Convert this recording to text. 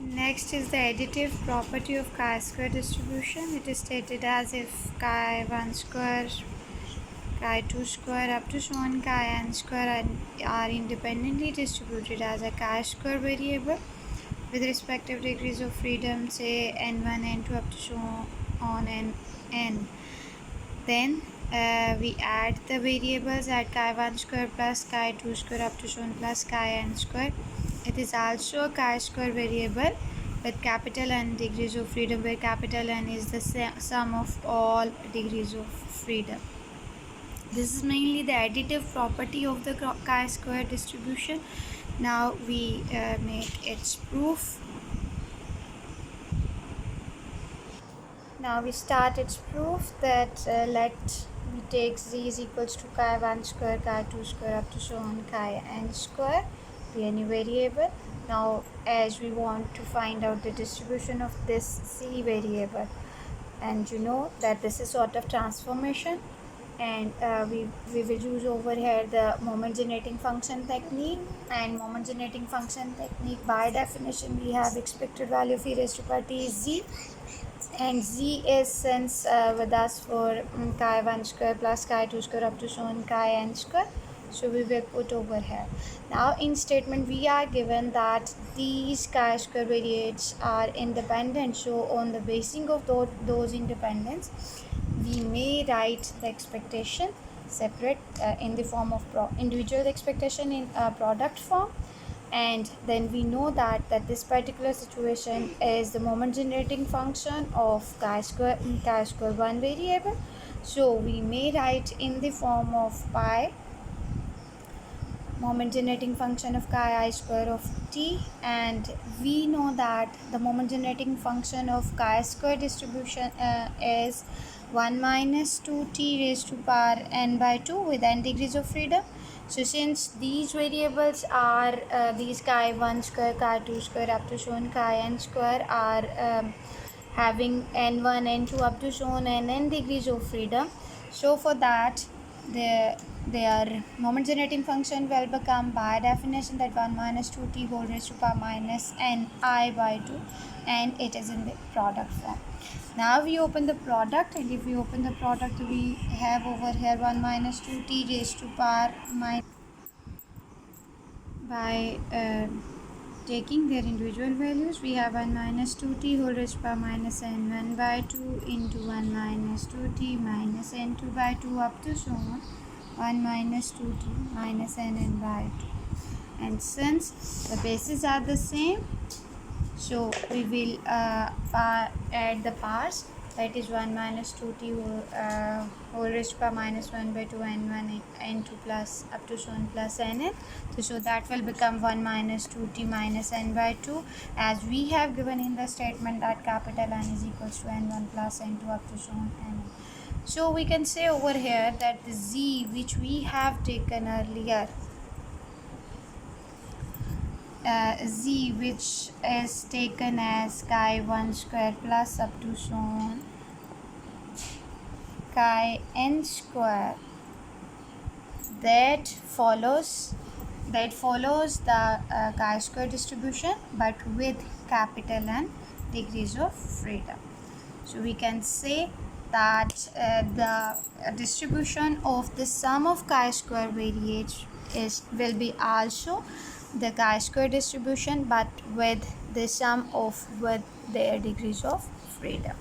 Next is the additive property of chi-square distribution. It is stated as if chi1 square, chi2 square up to so on chi-n square are independently distributed as a chi-square variable with respective degrees of freedom, say n1, n2 up to so on n. Then we add the variables at chi1 square plus chi2 square up to so on plus chi-n square. It is also a chi-square variable with capital N degrees of freedom, where capital N is the sum of all degrees of freedom. This is mainly the additive property of the chi-square distribution. Now we make its proof. Now we start its proof that let we take z is equals to chi1 square, chi2 square up to so on chi-n square, be any variable. Now as we want to find out the distribution of this z variable, and you know that this is sort of transformation, and we will use over here the moment generating function technique. And moment generating function technique, by definition we have expected value of e raised to power t is z, and z is since with us for chi1 square plus chi2 square up to so on chi-n square, so we will put over here. Now in statement we are given that these chi-square variates are independent, so on the basis of those independence we may write the expectation separate in the form of individual expectation in product form. And then we know that this particular situation is the moment generating function of chi-square 1 variable, so we may write in the form of pi moment generating function of chi I square of t. And we know that the moment generating function of chi-square distribution is 1 minus 2t raised to power n by 2 with n degrees of freedom. So since these variables are these chi1 square, chi2 square up to so on chi-n square are having n1, n2 up to so on n degrees of freedom, so for that their moment generating function will become by definition that 1 minus 2t whole raised to power minus n I by 2, and it is in the product form. Now we open the product, and if we open the product we have over here 1 minus 2t raised to power minus by taking their individual values, we have 1 minus 2t whole raised to power minus n1 by 2 into 1 minus 2t minus n2 by 2 up to so on 1 minus 2t minus nn by 2. And since the bases are the same, so we will add the powers, that is 1 minus 2t whole raised to power minus 1 by 2 n1 n2 plus up to so on plus nn. So that will become 1 minus 2t minus n by 2, as we have given in the statement that capital N is equals to n1 plus n2 up to so on nn. So we can say over here that the z which we have taken earlier, z which is taken as chi1 square plus up to so on chi-n square, that follows the chi-square distribution but with capital N degrees of freedom. So we can say that the distribution of the sum of chi-square variates will be also the chi-square distribution but with the sum of with their degrees of freedom.